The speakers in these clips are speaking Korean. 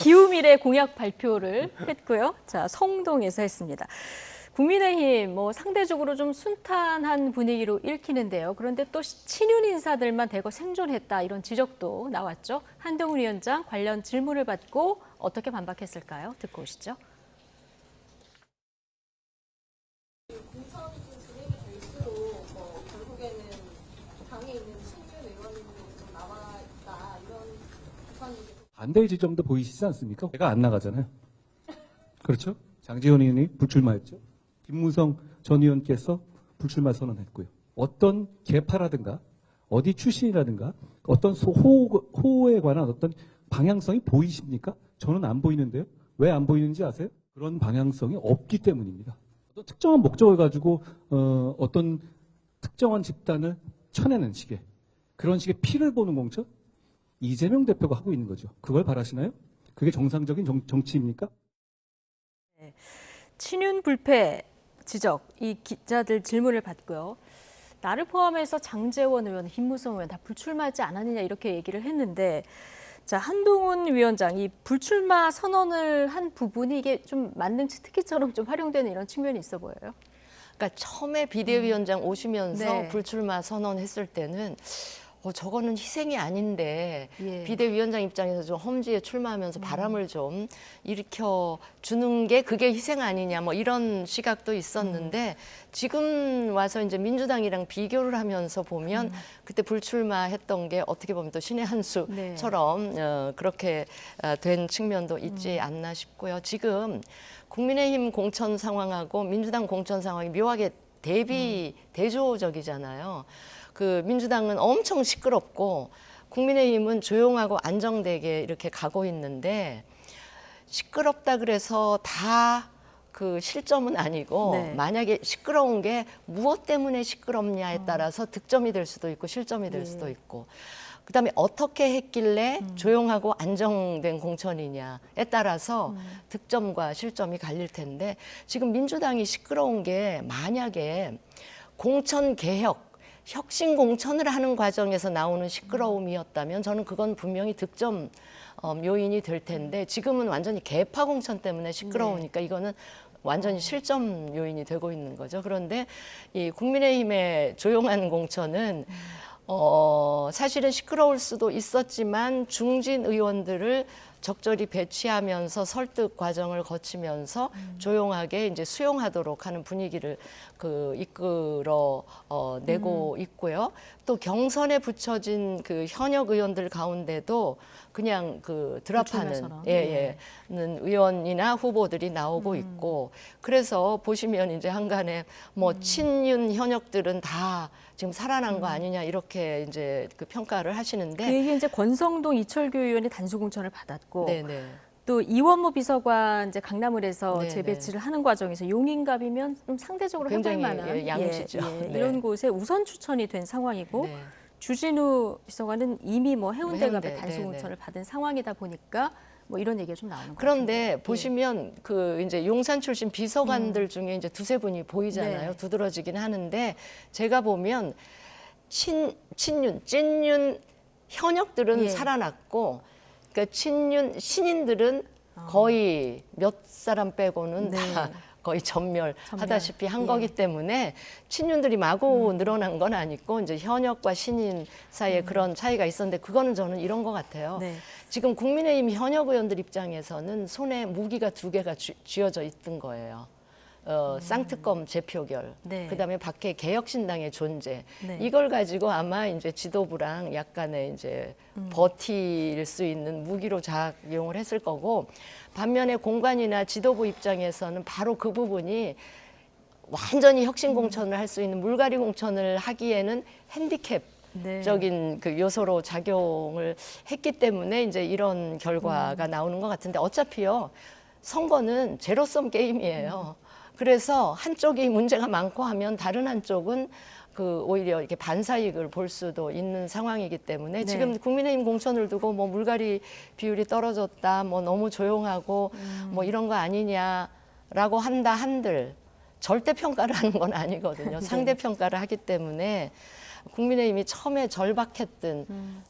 기후미래 공약 발표를 했고요. 자, 성동에서 했습니다. 국민의힘 상대적으로 좀 순탄한 분위기로 읽히는데요. 그런데 또 친윤 인사들만 대거 생존했다 이런 지적도 나왔죠. 한동훈 위원장 관련 질문을 받고 어떻게 반박했을까요? 듣고 오시죠. 공천이 좀 진행이 될수록 결국에는 당에 있는 친윤 의원님들이 좀 나와 있다 이런 비판이 반대의 지점도 보이시지 않습니까? 제가 안 나가잖아요. 그렇죠? 장제원 의원이 불출마했죠. 김무성 전 의원께서 불출마 선언했고요. 어떤 계파라든가 어디 출신이라든가 어떤 호에 관한 어떤 방향성이 보이십니까? 저는 안 보이는데요. 왜 안 보이는지 아세요? 그런 방향성이 없기 때문입니다. 어떤 특정한 목적을 가지고 어떤 특정한 집단을 쳐내는 식의 그런 식의 피를 보는 공천? 이재명 대표가 하고 있는 거죠. 그걸 바라시나요? 그게 정상적인 정치입니까? 네. 친윤 불패 지적, 이 기자들 질문을 받고요. 나를 포함해서 장제원 의원, 김무성 의원 다 불출마하지 않았느냐 이렇게 얘기를 했는데 자, 한동훈 위원장 이 불출마 선언을 한 부분이 이게 좀 만능치 특기처럼 좀 활용되는 이런 측면이 있어 보여요. 그러니까 처음에 비대위원장 오시면서 네. 불출마 선언했을 때는 저거는 희생이 아닌데 예. 비대위원장 입장에서 좀 험지에 출마하면서 바람을 좀 일으켜 주는 게 그게 희생 아니냐 뭐 이런 시각도 있었는데 지금 와서 이제 민주당이랑 비교를 하면서 보면 그때 불출마했던 게 어떻게 보면 또 신의 한 수처럼 그렇게 된 측면도 있지 않나 싶고요. 지금 국민의힘 공천 상황하고 민주당 공천 상황이 묘하게 대조적이잖아요. 그 민주당은 엄청 시끄럽고 국민의힘은 조용하고 안정되게 이렇게 가고 있는데 시끄럽다 그래서 다 그 실점은 아니고 네. 만약에 시끄러운 게 무엇 때문에 시끄럽냐에 따라서 득점이 될 수도 있고 실점이 될 수도 있고 그다음에 어떻게 했길래 조용하고 안정된 공천이냐에 따라서 득점과 실점이 갈릴 텐데 지금 민주당이 시끄러운 게 만약에 공천 개혁 혁신 공천을 하는 과정에서 나오는 시끄러움이었다면 저는 그건 분명히 득점 요인이 될 텐데 지금은 완전히 개파 공천 때문에 시끄러우니까 이거는 완전히 실점 요인이 되고 있는 거죠. 그런데 이 국민의힘의 조용한 공천은 사실은 시끄러울 수도 있었지만 중진 의원들을 적절히 배치하면서 설득 과정을 거치면서 조용하게 이제 수용하도록 하는 분위기를 이끌어 내고 있고요. 또 경선에 붙여진 그 현역 의원들 가운데도 그냥 드랍하는 의원이나 후보들이 나오고 있고 그래서 보시면 이제 한간에 친윤 현역들은 다 지금 살아난 거 아니냐 이렇게 이제 평가를 하시는데 그 얘기 이제 권성동 이철규 의원이 단수 공천을 받았고 네네. 또 이원모 비서관 이제 강남을에서 네네. 재배치를 하는 과정에서 용인갑이면 좀 상대적으로 해볼 굉장히 만한 양시죠. 네. 이런 곳에 우선 추천이 된 상황이고 네. 주진우 비서관은 이미 해운대갑에 해운대, 단수 네네. 공천을 받은 상황이다 보니까 이런 얘기가 좀 나오는 거죠. 그런데 보시면 이제 용산 출신 비서관들 중에 이제 두세 분이 보이잖아요. 네. 두드러지긴 하는데 제가 보면 친윤, 찐윤 현역들은 살아났고 그러니까 친윤 신인들은 거의 몇 사람 빼고는 다 거의 전멸하다시피 한 거기 때문에 친윤들이 마구 늘어난 건 아니고 이제 현역과 신인 사이에 그런 차이가 있었는데 그거는 저는 이런 것 같아요. 네. 지금 국민의힘 현역 의원들 입장에서는 손에 무기가 두 개가 쥐어져 있던 거예요. 쌍특검 재표결, 네. 그다음에 밖에 개혁신당의 존재, 네. 이걸 가지고 아마 이제 지도부랑 약간의 이제 버틸 수 있는 무기로 작용을 했을 거고 반면에 공관이나 지도부 입장에서는 바로 그 부분이 완전히 혁신 공천을 할 수 있는 물갈이 공천을 하기에는 핸디캡. 적인 요소로 작용을 했기 때문에 이제 이런 결과가 나오는 것 같은데 어차피요 선거는 제로섬 게임이에요. 그래서 한쪽이 문제가 많고 하면 다른 한쪽은 오히려 이렇게 반사이익을 볼 수도 있는 상황이기 때문에 지금 국민의힘 공천을 두고 물갈이 비율이 떨어졌다, 너무 조용하고 이런 거 아니냐라고 한들 절대 평가를 하는 건 아니거든요. 상대 평가를 하기 때문에 국민의힘이 처음에 절박했던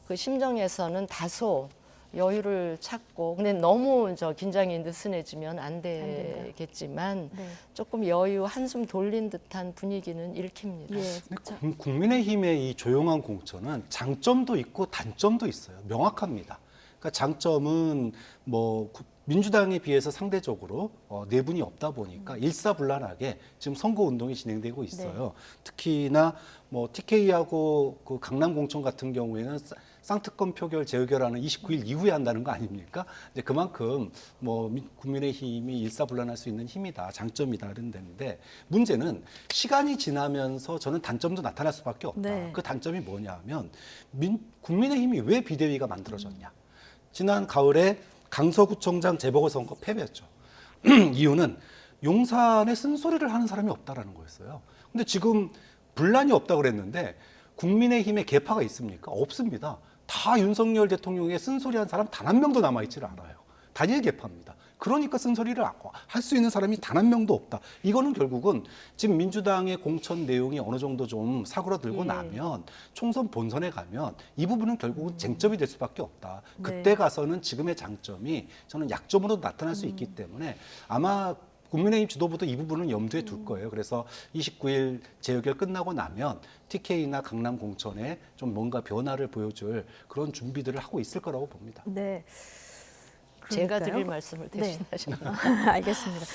그 심정에서는 다소 여유를 찾고 근데 너무 긴장이 느슨해지면 안 되겠지만 네. 조금 여유 한숨 돌린 듯한 분위기는 읽힙니다. 예. 근데 국민의힘의 이 조용한 공천은 장점도 있고 단점도 있어요. 명확합니다. 그러니까 장점은 뭐 민주당에 비해서 상대적으로 내분이 없다 보니까 일사불란하게 지금 선거 운동이 진행되고 있어요. 특히나 뭐 TK하고 그 강남 공천 같은 경우에는 쌍특검 표결 재의결하는 29일 이후에 한다는 거 아닙니까? 이제 그만큼 뭐 국민의힘이 일사불란할 수 있는 힘이다, 장점이다 이런 데인데 문제는 시간이 지나면서 저는 단점도 나타날 수밖에 없다. 네. 그 단점이 뭐냐면 국민의힘이 왜 비대위가 만들어졌냐? 지난 가을에 강서구청장 재보궐선거 패배했죠. 이유는 용산에 쓴소리를 하는 사람이 없다라는 거였어요. 근데 지금 분란이 없다고 그랬는데 국민의힘에 개파가 있습니까? 없습니다. 다 윤석열 대통령의 쓴소리한 사람 단 한 명도 남아있질 않아요. 단일 개파입니다. 그러니까 쓴소리를 할 수 있는 사람이 단 한 명도 없다. 이거는 결국은 지금 민주당의 공천 내용이 어느 정도 좀 사그러들고 나면 총선 본선에 가면 이 부분은 결국은 쟁점이 될 수밖에 없다. 그때 가서는 지금의 장점이 저는 약점으로 나타날 수 있기 때문에 아마 국민의힘 지도부도 이 부분은 염두에 둘 거예요. 그래서 29일 재의결 끝나고 나면 TK나 강남 공천에 좀 뭔가 변화를 보여줄 그런 준비들을 하고 있을 거라고 봅니다. 네. 제가 그러니까요. 드릴 말씀을 네. 대신하셨나요? 알겠습니다.